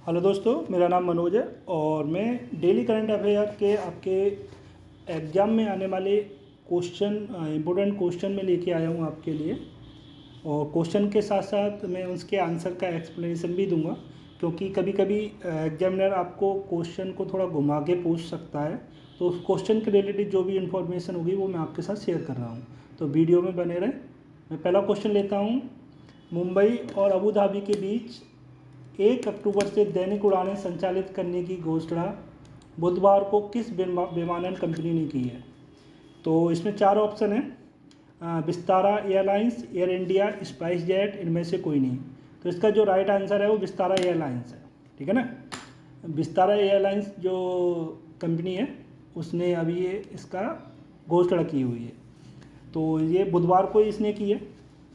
Hello दोस्तों, मेरा नाम मनोज है और मैं डेली करंट अफेयर के आपके एग्ज़ाम में आने वाले क्वेश्चन इम्पोर्टेंट क्वेश्चन में लेके आया हूँ आपके लिए। और क्वेश्चन के साथ साथ मैं उसके आंसर का एक्सप्लेनेशन भी दूंगा, क्योंकि कभी कभी एग्जामिनर आपको क्वेश्चन को थोड़ा घुमा के पूछ सकता है। तो उस क्वेश्चन के रिलेटेड जो भी इन्फॉर्मेशन होगी वो मैं आपके साथ शेयर कर रहा हूँ, तो वीडियो में बने रहें। मैं पहला क्वेश्चन लेता हूँ। मुंबई और अबू धाबी के बीच 1 अक्टूबर से दैनिक उड़ानें संचालित करने की घोषणा बुधवार को किस विमानन कंपनी ने की है? तो इसमें 4 ऑप्शन हैं। Vistara airlines, air India, spice jet, इनमें से कोई नहीं। तो इसका जो राइट आंसर है वो विस्तारा एयरलाइंस है। ठीक है ना। विस्तारा एयरलाइंस जो कंपनी है उसने अभी ये इसका घोषणा की हुई है। तो ये बुधवार को इसने की है।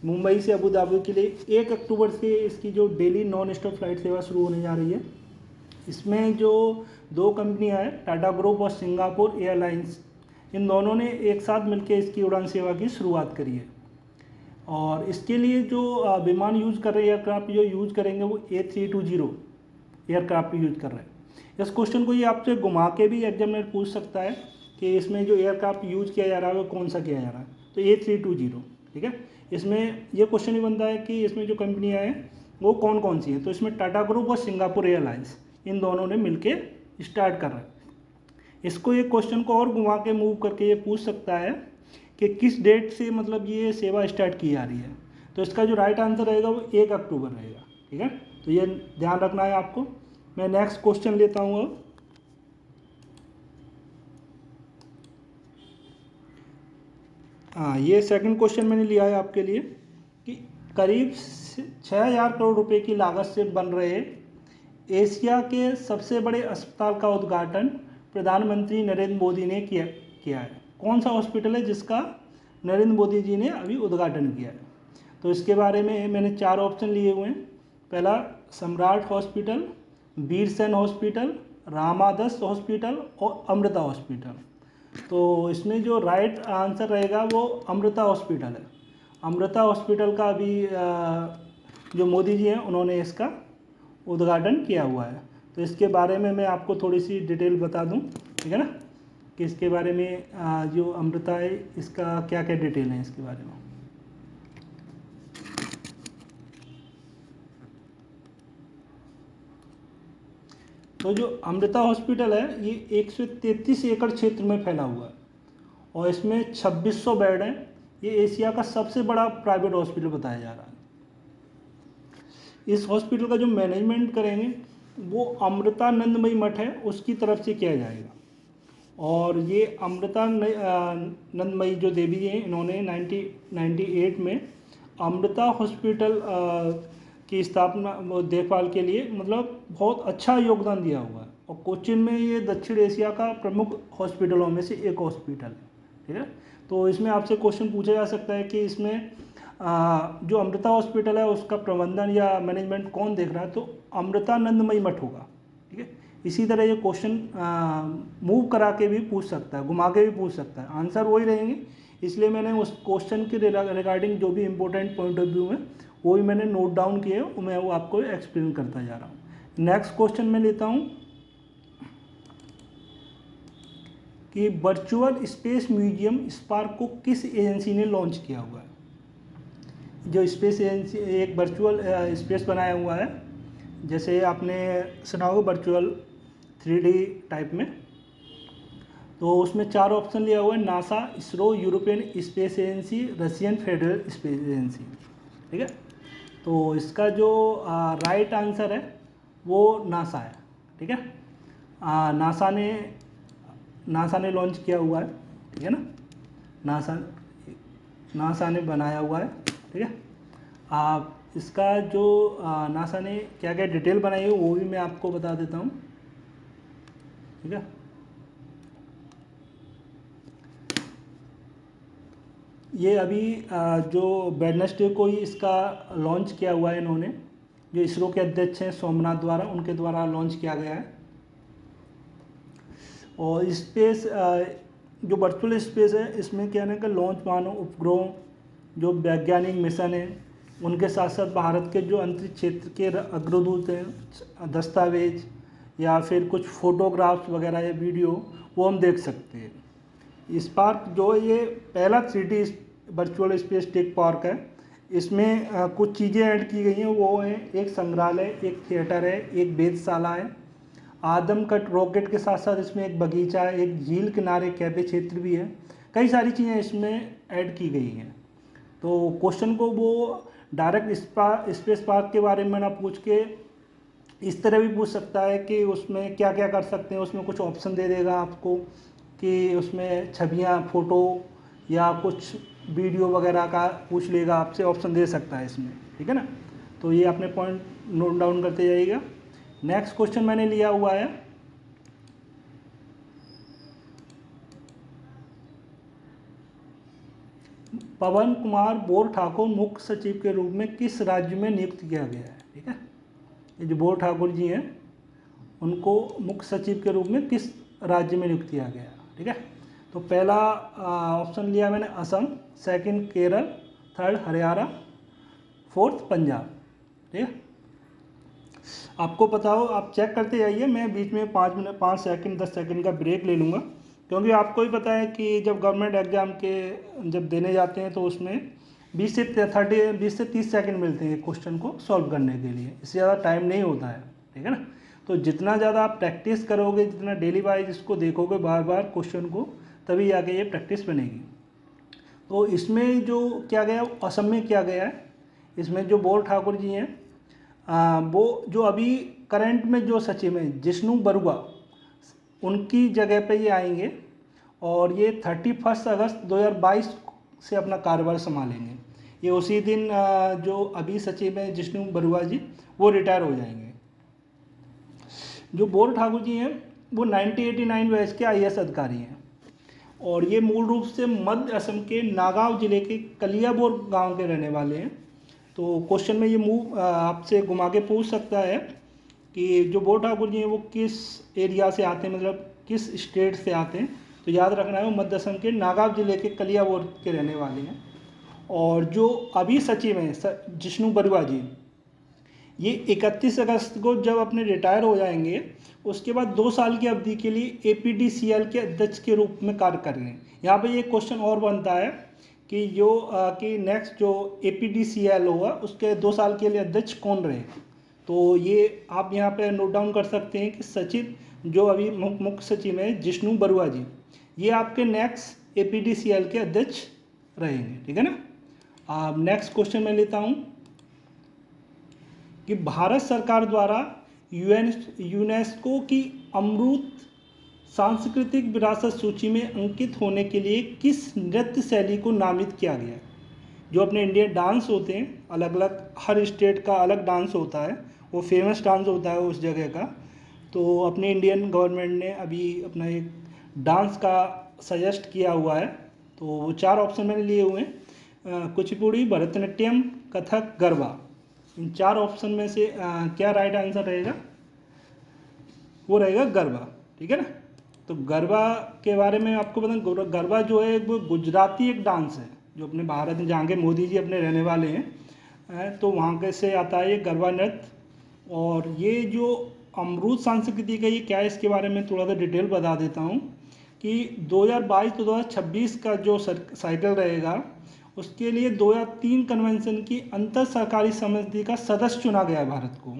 मुंबई से अबू धाबी के लिए 1 अक्टूबर से इसकी जो डेली नॉन स्टॉप फ्लाइट सेवा शुरू होने जा रही है। इसमें जो 2 कंपनियां हैं, टाटा ग्रुप और सिंगापुर एयरलाइंस, इन दोनों ने एक साथ मिलकर इसकी उड़ान सेवा की शुरुआत करी है। और इसके लिए जो विमान यूज़ कर रहे हैं, एयरक्राफ्ट जो यूज़ करेंगे वो A320 एयरक्राफ्ट यूज कर रहे हैं। इस क्वेश्चन को ये आपसे घुमा के भी एग्जामिनर पूछ सकता है कि इसमें जो एयरक्राफ्ट यूज किया जा रहा है वो कौन सा किया जा रहा है। तो A320, ठीक है। इसमें ये क्वेश्चन ही बनता है कि इसमें जो कंपनियां हैं वो कौन कौन सी हैं। तो इसमें टाटा ग्रुप और सिंगापुर एयरलाइंस, इन दोनों ने मिलके स्टार्ट कर रहा है। इसको ये क्वेश्चन को और घुमा के मूव करके ये पूछ सकता है कि किस डेट से मतलब ये सेवा स्टार्ट की जा रही है। तो इसका जो राइट आंसर रहेगा वो 1 अक्टूबर रहेगा। ठीक है, तो ये ध्यान रखना है आपको। मैं नेक्स्ट क्वेश्चन लेता हूँ अब। हाँ, ये सेकंड क्वेश्चन मैंने लिया है आपके लिए कि करीब 6,000 करोड़ रुपए की लागत से बन रहे एशिया के सबसे बड़े अस्पताल का उद्घाटन प्रधानमंत्री नरेंद्र मोदी ने किया है। कौन सा हॉस्पिटल है जिसका नरेंद्र मोदी जी ने अभी उद्घाटन किया है? तो इसके बारे में मैंने 4 ऑप्शन लिए हुए हैं। पहला सम्राट हॉस्पिटल, वीरसेन हॉस्पिटल, रामादस हॉस्पिटल और अमृता हॉस्पिटल। तो इसमें जो राइट आंसर रहेगा वो अमृता हॉस्पिटल है। अमृता हॉस्पिटल का अभी जो मोदी जी हैं उन्होंने इसका उद्घाटन किया हुआ है। तो इसके बारे में मैं आपको थोड़ी सी डिटेल बता दूं, ठीक है ना, कि इसके बारे में जो अमृता है इसका क्या क्या डिटेल है इसके बारे में। तो जो अमृता हॉस्पिटल है ये 133 एकड़ क्षेत्र में फैला हुआ है और इसमें 2600 बेड हैं। ये एशिया का सबसे बड़ा प्राइवेट हॉस्पिटल बताया जा रहा है। इस हॉस्पिटल का जो मैनेजमेंट करेंगे वो अमृतानंदमयी मठ है उसकी तरफ से किया जाएगा। और ये अमृतानंदमयी जो देवी जी हैं इन्होंने 1998 में अमृता हॉस्पिटल की स्थापना देखभाल के लिए मतलब बहुत अच्छा योगदान दिया हुआ है। और कोचीन में ये दक्षिण एशिया का प्रमुख हॉस्पिटलों में से एक हॉस्पिटल है। ठीक है, तो इसमें आपसे क्वेश्चन पूछा जा सकता है कि इसमें जो अमृता हॉस्पिटल है उसका प्रबंधन या मैनेजमेंट कौन देख रहा है? तो अमृतानंदमयी मठ होगा। ठीक है, इसी तरह ये क्वेश्चन मूव करा के भी पूछ सकता है, घुमा के भी पूछ सकता है, आंसर वही रहेंगे। इसलिए मैंने उस क्वेश्चन के रिगार्डिंग जो भी इंपॉर्टेंट पॉइंट ऑफ व्यू है वो भी मैंने नोट डाउन किए, मैं वो आपको एक्सप्लेन करता जा रहा हूँ। नेक्स्ट क्वेश्चन मैं लेता हूँ कि वर्चुअल स्पेस म्यूजियम स्पार्क को किस एजेंसी ने लॉन्च किया हुआ है? जो स्पेस एजेंसी एक वर्चुअल स्पेस बनाया हुआ है, जैसे आपने सुना होगा वर्चुअल 3D टाइप में, तो उसमें 4 ऑप्शन लिया हुआ है। NASA, ISRO, European space agency, Russian federal space agency. ठीक है, तो इसका जो राइट आंसर है वो नासा है। ठीक है, नासा ने लॉन्च किया हुआ है। ठीक है ना, नासा ने बनाया हुआ है। ठीक है, आप इसका जो नासा ने क्या क्या डिटेल बनाई है वो भी मैं आपको बता देता हूँ। ठीक है, ये अभी जो वेडनेसडे को ही इसका लॉन्च किया हुआ है इन्होंने, जो इसरो के अध्यक्ष हैं सोमनाथ द्वारा, उनके द्वारा लॉन्च किया गया है। और स्पेस जो वर्चुअल स्पेस है इसमें क्या है कि लॉन्च मानो उपग्रहों, जो वैज्ञानिक मिशन है उनके साथ साथ भारत के जो अंतरिक्ष क्षेत्र के अग्रदूत हैं, दस्तावेज या फिर कुछ फोटोग्राफ्स वगैरह या वीडियो, वो हम देख सकते हैं। स्पार्क जो है ये पहला 3D virtual space tech park है। इसमें कुछ चीज़ें ऐड की गई हैं, वो हैं एक संग्रहालय, एक थिएटर है, एक वेधशाला है, आदमकट रॉकेट के साथ साथ इसमें एक बगीचा है, एक झील किनारे कैफे क्षेत्र भी है। कई सारी चीज़ें इसमें ऐड की गई हैं। तो क्वेश्चन को वो डायरेक्ट स्पेस पार्क के बारे में ना पूछ के इस तरह भी पूछ सकता है कि उसमें क्या क्या कर सकते हैं। उसमें कुछ ऑप्शन दे देगा आपको कि उसमें छवियाँ, फ़ोटो या कुछ वीडियो वगैरह का पूछ लेगा आपसे, ऑप्शन दे सकता है इसमें, ठीक है ना। तो ये अपने पॉइंट नोट डाउन करते जाइएगा। नेक्स्ट क्वेश्चन मैंने लिया हुआ है, पवन कुमार बोर ठाकुर मुख्य सचिव के रूप में किस राज्य में नियुक्त किया गया है। ठीक है, ये जो बोर ठाकुर जी हैं उनको मुख्य सचिव के रूप में किस राज्य में नियुक्त किया गया। ठीक है, तो पहला ऑप्शन लिया मैंने Assam, second Kerala, third Haryana, fourth Punjab. ठीक है, आपको पता हो आप चेक करते जाइए, मैं बीच में 5 सेकंड 10 सेकंड का ब्रेक ले लूँगा, क्योंकि आपको ही पता है कि जब गवर्नमेंट एग्ज़ाम के जब देने जाते हैं तो उसमें 20 से 30 सेकंड मिलते हैं क्वेश्चन को सॉल्व करने के लिए, इससे ज़्यादा टाइम नहीं होता है। ठीक है ना, तो जितना ज़्यादा आप प्रैक्टिस करोगे, जितना डेली वाइज इसको देखोगे बार बार क्वेश्चन को, तभी आगे ये प्रैक्टिस बनेगी। तो इसमें जो क्या गया, असम में क्या गया है, इसमें जो बोर ठाकुर जी हैं वो जो अभी करंट में जो सचिव हैं जिष्णु बरुआ, उनकी जगह पे ये आएंगे और ये 31 अगस्त 2022 से अपना कार्यभार संभालेंगे। ये उसी दिन जो अभी सचिव हैं जिष्णु बरुआ जी, वो रिटायर हो जाएंगे। जो बोर ठाकुर जी हैं वो 1989 बैच के IAS अधिकारी हैं और ये मूल रूप से मध्य असम के नागांव जिले के कलियाबोर गांव के रहने वाले हैं। तो क्वेश्चन में ये मूव आपसे घुमा के पूछ सकता है कि जो बोर ठाकुर जी हैं वो किस एरिया से आते हैं, मतलब किस स्टेट से आते हैं। तो याद रखना है वो मध्य असम के नागांव जिले के कलियाबोर के रहने वाले हैं। और जो अभी सचिव हैं जिष्णु बरुआ जी, ये 31 अगस्त को जब अपने रिटायर हो जाएंगे, उसके बाद 2 साल की अवधि के लिए APDCL के अध्यक्ष के रूप में कार्य करेंगे। यहाँ पे ये क्वेश्चन और बनता है कि जो कि नेक्स्ट जो APDCL होगा उसके 2 साल के लिए अध्यक्ष कौन रहेगा। तो ये आप यहाँ पे नोट डाउन कर सकते हैं कि सचिव जो अभी मुख्य सचिव हैं जिष्णु बरुआ जी, ये आपके नेक्स्ट APDCL के अध्यक्ष रहेंगे। ठीक है ना, अब नेक्स्ट क्वेश्चन मैं लेता हूँ कि भारत सरकार द्वारा यूनेस्को की अमृत सांस्कृतिक विरासत सूची में अंकित होने के लिए किस नृत्य शैली को नामित किया गया। जो अपने इंडियन डांस होते हैं, अलग अलग हर स्टेट का अलग डांस होता है, वो फेमस डांस होता है उस जगह का। तो अपने इंडियन गवर्नमेंट ने अभी अपना एक डांस का सजेस्ट किया हुआ है। तो वो 4 ऑप्शन मैंने लिए हुए हैं, कुचिपुड़ी, भरतनाट्यम, कथक, गरबा। इन 4 ऑप्शन में से क्या राइट आंसर रहेगा, वो रहेगा गरबा। ठीक है ना, तो गरबा के बारे में आपको पता, गरबा जो है वो गुजराती एक डांस है जो अपने भारत में, जहाँ के मोदी जी अपने रहने वाले हैं, तो वहाँ के से आता है ये गरबा नृत्य। और ये जो अमरूद संस्कृति का ये क्या है, इसके बारे में थोड़ा सा डिटेल बता देता हूँ कि 2022 तो 2026 का जो साइकिल रहेगा, उसके लिए 2003 कन्वेंशन की अंतर सरकारी समिति का सदस्य चुना गया है भारत को।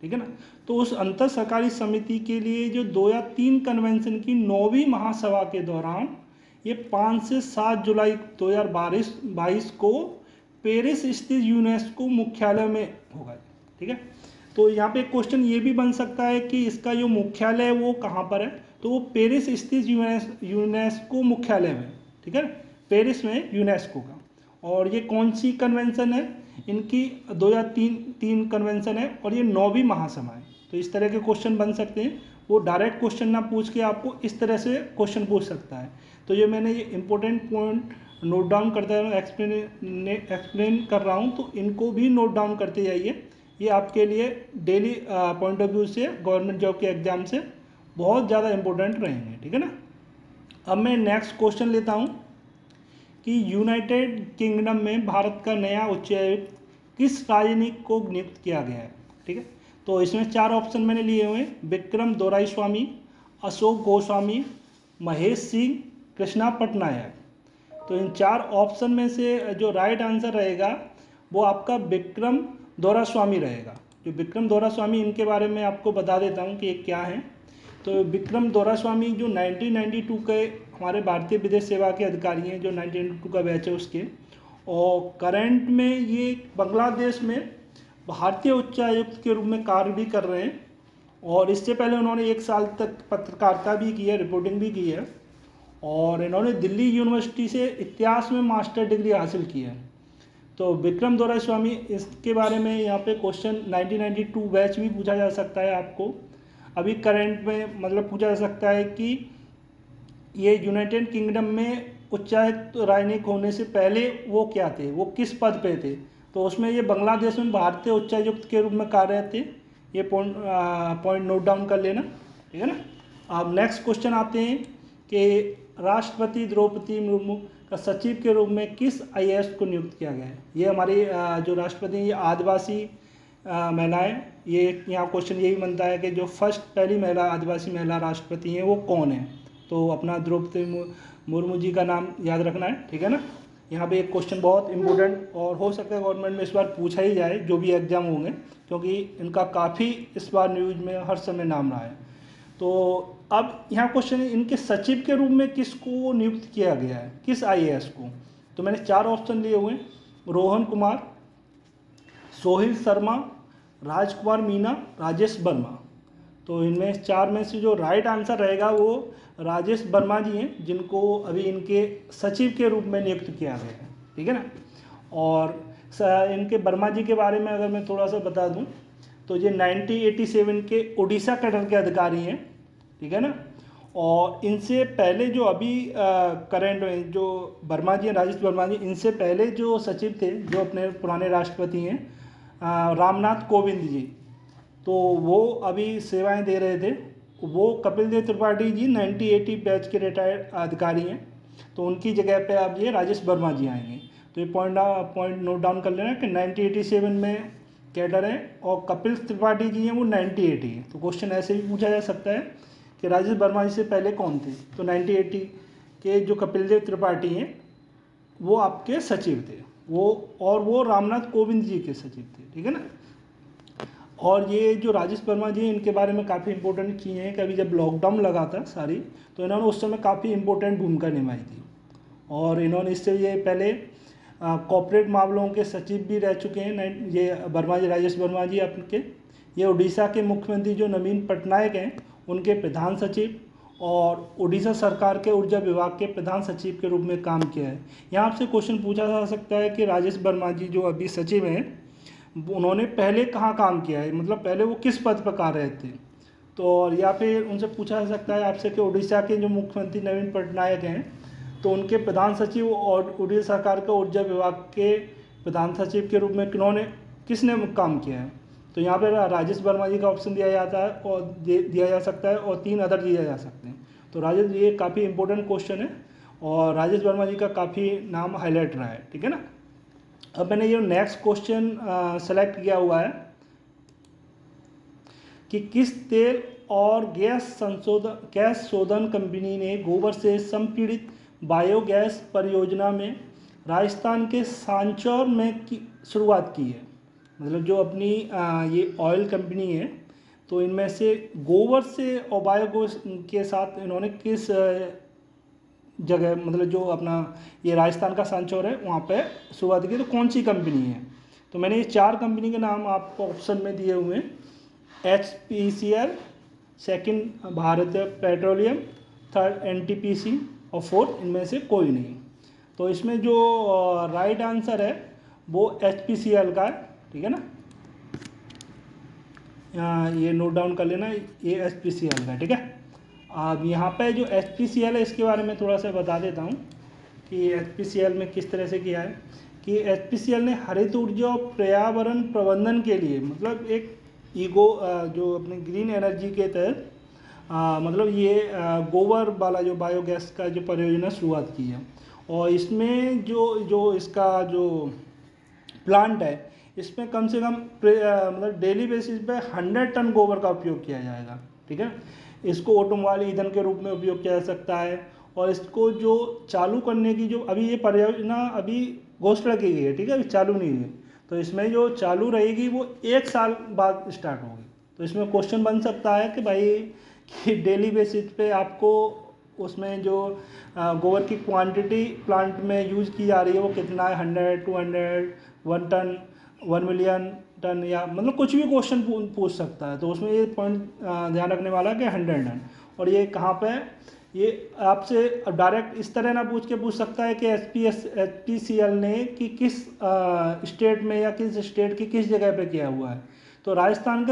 ठीक है ना, तो उस अंतर सरकारी समिति के लिए जो 2003 कन्वेंशन की 9वीं महासभा के दौरान ये 5 से 7 जुलाई 2022 को पेरिस स्थित यूनेस्को मुख्यालय में होगा। ठीक है, तो यहाँ पे क्वेश्चन ये भी बन सकता है कि इसका जो मुख्यालय है वो कहाँ पर है, तो वो पेरिस स्थित यूनेस्को मुख्यालय में। ठीक है, पेरिस में यूनेस्को का। और ये कौन सी कन्वेंशन है, इनकी 2003 कन्वेंशन है और ये 9वीं महासभा है। तो इस तरह के क्वेश्चन बन सकते हैं, वो डायरेक्ट क्वेश्चन ना पूछ के आपको इस तरह से क्वेश्चन पूछ सकता है। तो ये मैंने ये इंपॉर्टेंट पॉइंट नोट डाउन करता हूँ, एक्सप्लेन कर रहा हूँ, तो इनको भी नोट डाउन करते जाइए। ये आपके लिए डेली पॉइंट ऑफ व्यू से गवर्नमेंट जॉब के एग्जाम से बहुत ज़्यादा इंपॉर्टेंट रहेंगे। ठीक है ना, अब मैं नेक्स्ट क्वेश्चन लेता हूँ कि यूनाइटेड किंगडम में भारत का नया उच्चायुक्त किस राजनयिक को नियुक्त किया गया है। ठीक है, तो इसमें 4 ऑप्शन मैंने लिए हुए हैं, विक्रम दोराईस्वामी, अशोक गोस्वामी, महेश सिंह, कृष्णा पटनायक। तो इन 4 ऑप्शन में से जो राइट आंसर रहेगा वो आपका विक्रम दोरास्वामी रहेगा। जो विक्रम दोरास्वामी, इनके बारे में आपको बता देता हूँ कि ये क्या है। तो विक्रम दोरास्वामी जो 1992 के हमारे भारतीय विदेश सेवा के अधिकारी हैं, जो 1992 का बैच है उसके, और करंट में ये बांग्लादेश में भारतीय उच्चायुक्त के रूप में कार्य भी कर रहे हैं। और इससे पहले उन्होंने 1 साल तक पत्रकारिता भी की है, रिपोर्टिंग भी की है, और इन्होंने दिल्ली यूनिवर्सिटी से इतिहास में मास्टर डिग्री हासिल की है। तो विक्रम दोरास्वामी, इसके बारे में यहाँ पे क्वेश्चन 1992 बैच भी पूछा जा सकता है आपको। अभी करंट में मतलब पूछा जा सकता है कि ये यूनाइटेड किंगडम में उच्चायुक्त राजनयिक होने से पहले वो क्या थे, वो किस पद पे थे। तो उसमें ये बांग्लादेश में भारतीय उच्चायुक्त के रूप में कार्यरत थे। ये पॉइंट नोट डाउन कर लेना, ठीक है ना। अब नेक्स्ट क्वेश्चन आते हैं कि राष्ट्रपति द्रौपदी मुर्मू का सचिव के रूप में किस आईएएस को नियुक्त किया गया है। ये हमारी जो राष्ट्रपति हैं ये आदिवासी महिलाएं। ये यहाँ क्वेश्चन यही बनता है कि जो पहली महिला आदिवासी महिला राष्ट्रपति हैं वो कौन है। तो अपना द्रौपदी मुर्मू जी का नाम याद रखना है, ठीक है ना। यहाँ पे एक क्वेश्चन बहुत इंपॉर्टेंट और हो सकता है गवर्नमेंट में इस बार पूछा ही जाए जो भी एग्जाम होंगे, क्योंकि इनका काफ़ी इस बार न्यूज़ में हर समय नाम रहा है। तो अब यहाँ क्वेश्चन है, इनके सचिव के रूप में किसको नियुक्त किया गया है, किस आईएएस को। तो मैंने 4 ऑप्शन लिए हुए हैं, रोहन कुमार, सोहिल शर्मा, राजकुमार मीना, राजेश वर्मा। तो इनमें 4 में से जो राइट आंसर रहेगा वो राजेश वर्मा जी हैं, जिनको अभी इनके सचिव के रूप में नियुक्त किया गया है, ठीक है ना। और इनके वर्मा जी के बारे में अगर मैं थोड़ा सा बता दूं तो ये 1987 के उड़ीसा कैडर के अधिकारी हैं, ठीक है ना। और इनसे पहले जो अभी करंट जो वर्मा जी हैं, राजेश वर्मा जी, इनसे पहले जो सचिव थे, जो अपने पुराने राष्ट्रपति हैं रामनाथ कोविंद जी, तो वो अभी सेवाएं दे रहे थे। वो कपिल देव त्रिपाठी जी 1980 बैच के रिटायर्ड अधिकारी हैं, तो उनकी जगह पे अब ये राजेश वर्मा जी आएंगे। तो ये पॉइंट नोट डाउन कर लेना कि 1987 में कैडर है और कपिल त्रिपाठी जी हैं वो 1980 है। तो क्वेश्चन ऐसे भी पूछा जा सकता है कि राजेश वर्मा जी से पहले कौन थे। तो 1980 के जो कपिल देव त्रिपाठी हैं वो आपके सचिव थे, वो रामनाथ कोविंद जी के सचिव थे, ठीक है ना। और ये जो राजेश वर्मा जी हैं इनके बारे में काफ़ी इंपॉर्टेंट चीज़ें हैं कि अभी जब लॉकडाउन लगा था सारी, तो इन्होंने उस समय काफ़ी इंपॉर्टेंट भूमिका निभाई थी। और इन्होंने इससे ये पहले कॉर्पोरेट मामलों के सचिव भी रह चुके हैं। ये वर्मा जी, राजेश वर्मा जी आपके, ये उड़ीसा के मुख्यमंत्री जो नवीन पटनायक हैं उनके प्रधान सचिव और उड़ीसा सरकार के ऊर्जा विभाग के प्रधान सचिव के रूप में काम किया है। यहाँ आपसे क्वेश्चन पूछा जा सकता है कि राजेश वर्मा जी जो अभी सचिव हैं उन्होंने पहले कहाँ काम किया है, मतलब पहले वो किस पद पर कार्यरत थे। तो या फिर उनसे पूछा जा सकता है आपसे कि उड़ीसा के जो मुख्यमंत्री नवीन पटनायक हैं तो उनके प्रधान सचिव और उड़ीसा सरकार के ऊर्जा विभाग के प्रधान सचिव के रूप में किसने काम किया है। तो यहाँ पर राजेश वर्मा जी का ऑप्शन दिया जाता है और दिया जा सकता है और 3 अदर दिए जा सकते हैं। तो राजेश, ये काफ़ी इंपॉर्टेंट क्वेश्चन है और राजेश वर्मा जी का काफ़ी नाम हाईलाइट रहा है, ठीक है ना। अब मैंने ये नेक्स्ट क्वेश्चन सेलेक्ट किया हुआ है कि किस तेल और गैस शोधन कंपनी ने गोबर से संपीड़ित बायोगैस परियोजना में राजस्थान के सांचौर में की शुरुआत की है। मतलब जो अपनी ये ऑयल कंपनी है, तो इनमें से गोबर से और बायोगैस के साथ इन्होंने किस जगह, मतलब जो अपना ये राजस्थान का सांचौर है वहाँ पे शुरुआत की, तो कौन सी कंपनी है। तो मैंने ये 4 कंपनी के नाम आपको ऑप्शन में दिए हुए हैं, HPCL, second Bharat petroleum, third NTPC और फोर्थ इनमें से कोई नहीं। तो इसमें जो राइट आंसर है वो HPCL का है, ठीक है ना। ये नोट डाउन कर लेना, ये HPCL का, ठीक है। अब यहाँ पे जो HPCL है इसके बारे में थोड़ा सा बता देता हूँ कि HPCL में किस तरह से किया है कि HPCL ने हरित ऊर्जा और पर्यावरण प्रबंधन के लिए, मतलब एक जो अपने ग्रीन एनर्जी के तहत मतलब ये गोबर वाला जो बायोगैस का जो परियोजना शुरुआत की है। और इसमें जो इसका जो प्लांट है इसमें कम से कम मतलब डेली बेसिस पे 100 टन गोबर का उपयोग किया जाएगा, ठीक है। इसको ऑटोमोबाइल ईंधन के रूप में उपयोग किया जा सकता है। और इसको जो चालू करने की जो अभी ये परियोजना अभी घोषणा की गई है, ठीक है, अभी चालू नहीं हुई है, तो इसमें जो चालू रहेगी वो 1 साल बाद स्टार्ट होगी। तो इसमें क्वेश्चन बन सकता है कि भाई कि डेली बेसिस पे आपको उसमें जो गोबर की क्वांटिटी प्लांट में यूज़ की जा रही है वो कितना है, 100, 200, 1 टन, 1 मिलियन टन, या मतलब कुछ भी क्वेश्चन पूछ सकता है। तो उसमें ये पॉइंट ध्यान रखने वाला है कि 100 टन। और ये कहाँ पे है, ये आपसे डायरेक्ट इस तरह ना पूछ सकता है कि HPCL ने कि किस स्टेट में या किस स्टेट की किस जगह पे किया हुआ है। तो राजस्थान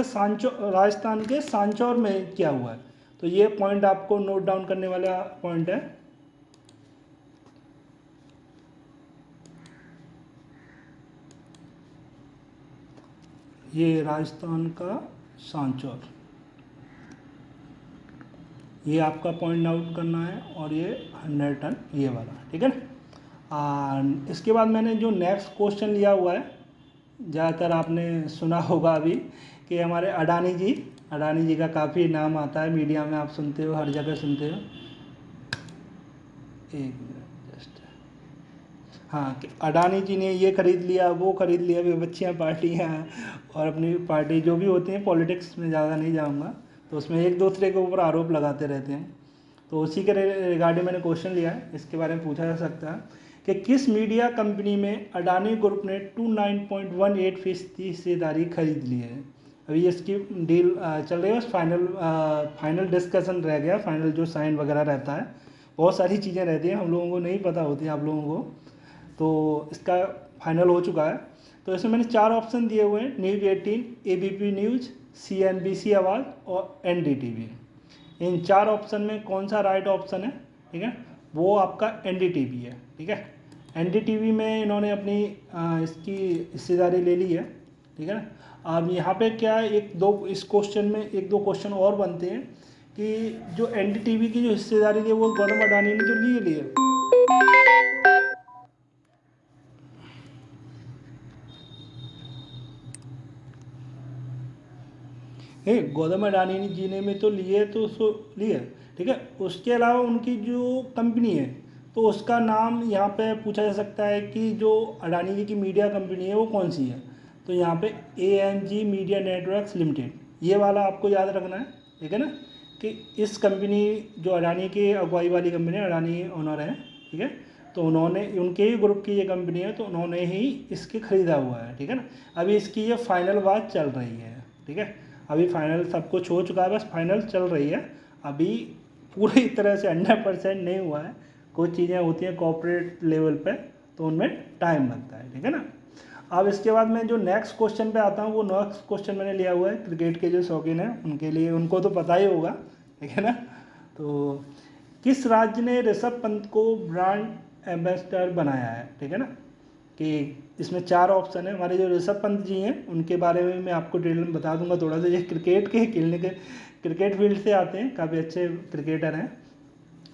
के सांचौर में किया हुआ है। तो ये पॉइंट आपको नोट डाउन करने वाला पॉइंट है। ये राजस्थान का सांचौर, ये आपका पॉइंट नोट करना है। और ये 100 टन ये वाला, ठीक है ना। इसके बाद मैंने जो नेक्स्ट क्वेश्चन लिया हुआ है, ज़्यादातर आपने सुना होगा अभी कि हमारे अडानी जी का काफ़ी नाम आता है मीडिया में, आप सुनते हो, हर जगह सुनते हो। एक मिनट जस्ट, हाँ, कि अडानी जी ने ये खरीद लिया, वो खरीद लिया, विपक्षियाँ पार्टियाँ और अपनी पार्टी जो भी होती हैं, पॉलिटिक्स में ज़्यादा नहीं जाऊँगा, तो उसमें एक दूसरे के ऊपर आरोप लगाते रहते हैं। तो उसी के रिगार्डिंग मैंने क्वेश्चन लिया है, इसके बारे में पूछा जा सकता है कि किस मीडिया कंपनी में अडानी ग्रुप ने 29.18% हिस्सेदारी खरीद ली है। अभी इसकी डील चल रही है, बस फाइनल डिस्कशन रह गया, फाइनल जो साइन वगैरह रहता है, बहुत सारी चीज़ें रहती हैं, हम लोगों को नहीं पता होती हैं, आप लोगों को। तो इसका फाइनल हो चुका है। तो इसमें मैंने 4 ऑप्शन दिए हुए हैं, न्यूज़ 18, ABP न्यूज़, CNBC आवाज़ और NDTV। इन 4 ऑप्शन में कौन सा राइट ऑप्शन है, ठीक है, वो आपका NDTV है, ठीक है। NDTV में इन्होंने अपनी इसकी हिस्सेदारी ले ली है, ठीक है ना। अब यहाँ पे क्या है, एक दो इस क्वेश्चन में एक दो क्वेश्चन और बनते हैं कि जो NDTV की जो हिस्सेदारी थी वो गौतम अडानी ने जो ली है, गौतम अडानी जी ने में तो लिए, तो उसको लिए, ठीक है। उसके अलावा उनकी जो कंपनी है तो उसका नाम यहाँ पे पूछा जा सकता है कि जो अडानी जी की मीडिया कंपनी है वो कौन सी है। तो यहाँ पे AMG मीडिया नेटवर्क्स लिमिटेड, ये वाला आपको याद रखना है, ठीक है ना, कि इस कंपनी जो अडानी की अगुवाई वाली कंपनी है, अडानी ओनर है, ठीक है। तो उन्होंने, उनके ही ग्रुप की ये कंपनी है, तो उन्होंने ही इसके खरीदा हुआ है, ठीक है ना। अभी इसकी ये फाइनल बात चल रही है, ठीक है। अभी फाइनल सब कुछ हो चुका है, बस फाइनल चल रही है, अभी पूरी तरह से 100% नहीं हुआ है। कुछ चीज़ें होती हैं कॉर्पोरेट लेवल पे, तो उनमें टाइम लगता है, ठीक है ना। अब इसके बाद मैं जो नेक्स्ट क्वेश्चन पे आता हूँ, वो नेक्स्ट क्वेश्चन मैंने लिया हुआ है क्रिकेट के जो शौकीन हैं उनके लिए, उनको तो पता ही होगा, ठीक है ना। तो किस राज्य ने ऋषभ पंत को ब्रांड एम्बेसडर बनाया है, ठीक है ना। कि इसमें 4 ऑप्शन है। हमारे जो ऋषभ पंत जी हैं उनके बारे में मैं आपको डिटेल में बता दूंगा थोड़ा सा। ये क्रिकेट के खेलने के क्रिकेट फील्ड से आते हैं, काफ़ी अच्छे क्रिकेटर हैं,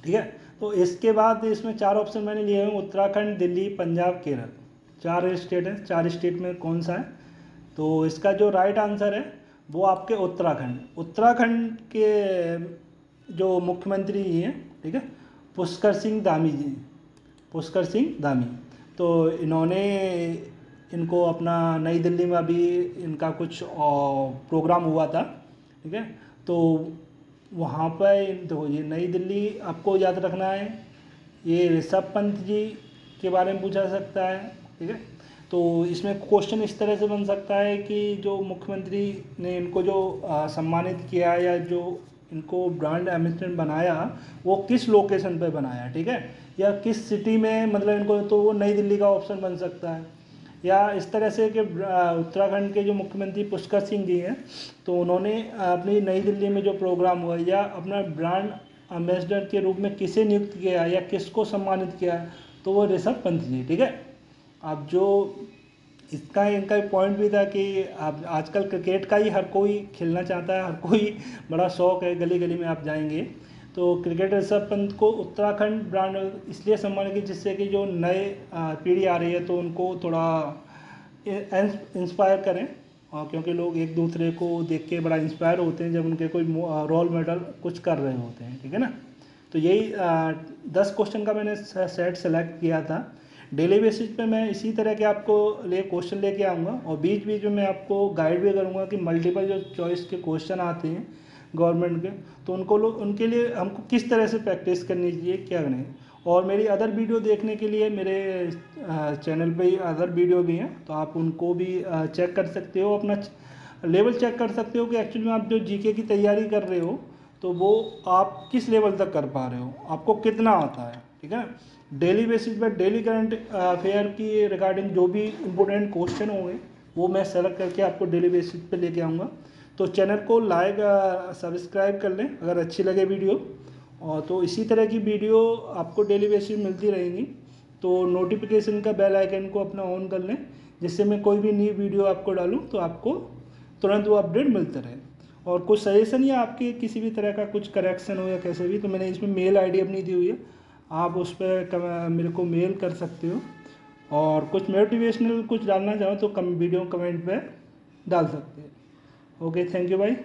ठीक है। तो इसके बाद इसमें 4 ऑप्शन मैंने लिए हैं, उत्तराखंड, दिल्ली, पंजाब, केरल। 4 स्टेट हैं, 4 स्टेट में कौन सा है। तो इसका जो राइट आंसर है वो आपके उत्तराखंड के जो मुख्यमंत्री जी हैं, ठीक है, पुष्कर सिंह धामी जी, पुष्कर सिंह धामी। तो इन्होंने इनको अपना नई दिल्ली में अभी इनका कुछ प्रोग्राम हुआ था, ठीक है। तो वहाँ पर देखो, ये नई दिल्ली आपको याद रखना है, ये ऋषभ पंत जी के बारे में पूछा जा सकता है, ठीक है। तो इसमें क्वेश्चन इस तरह से बन सकता है कि जो मुख्यमंत्री ने इनको जो सम्मानित किया या जो इनको ब्रांड एम्बेसडर बनाया वो किस लोकेशन पे बनाया, ठीक है, या किस सिटी में, मतलब इनको, तो वो नई दिल्ली का ऑप्शन बन सकता है। या इस तरह से कि उत्तराखंड के जो मुख्यमंत्री पुष्कर सिंह जी हैं, तो उन्होंने अपनी नई दिल्ली में जो प्रोग्राम हुआ या अपना ब्रांड एम्बेसडर के रूप में किसे नियुक्त किया या किसको सम्मानित किया, तो वो ऋषभ पंत जी, ठीक है। अब जो इसका इनका पॉइंट भी था कि आप आजकल क्रिकेट का ही हर कोई खेलना चाहता है, हर कोई बड़ा शौक है, गली गली में आप जाएंगे तो क्रिकेट ऋषभ पंत को उत्तराखंड ब्रांड इसलिए सम्मानित की जिससे कि जो नए पीढ़ी आ रही है तो उनको थोड़ा इंस्पायर करें। क्योंकि लोग एक दूसरे को देख के बड़ा इंस्पायर होते हैं जब उनके कोई रोल मॉडल कुछ कर रहे होते हैं, ठीक है ना। तो यही 10 क्वेश्चन का मैंने सेट सेलेक्ट किया था। डेली बेसिस पे मैं इसी तरह के आपको लिए क्वेश्चन लेके आऊँगा और बीच बीच में मैं आपको गाइड भी करूँगा कि मल्टीपल जो चॉइस के क्वेश्चन आते हैं गवर्नमेंट के, तो उनके लिए हमको किस तरह से प्रैक्टिस करनी चाहिए, क्या करना है। और मेरी अदर वीडियो देखने के लिए मेरे चैनल पे अदर वीडियो भी हैं, तो आप उनको भी चेक कर सकते हो, अपना लेवल चेक कर सकते हो कि एक्चुअली में आप जो जीके की तैयारी कर रहे हो तो वो आप किस लेवल तक कर पा रहे हो, आपको कितना आता है, ठीक है। डेली बेसिस पर डेली करंट अफेयर की रिगार्डिंग जो भी इम्पोर्टेंट क्वेश्चन होंगे वो मैं सेलेक्ट करके आपको डेली बेसिस पे लेके आऊँगा। तो चैनल को लाइक सब्सक्राइब कर लें अगर अच्छी लगे वीडियो, और तो इसी तरह की वीडियो आपको डेली बेसिस मिलती रहेंगी। तो नोटिफिकेशन का बेल आइकन को अपना ऑन कर लें, जिससे मैं कोई भी नई वीडियो आपको डालूँ तो आपको तुरंत वो अपडेट मिलते रहे। और कुछ सजेशन या आपके किसी भी तरह का कुछ करेक्शन हो या कैसे भी, तो मैंने इसमें मेल आईडी अपनी दी हुई है, आप उस पर मेरे को मेल कर सकते हो। और कुछ मोटिवेशनल कुछ डालना चाहो तो वीडियो कमेंट पे डाल सकते हैं। ओके, थैंक यू भाई।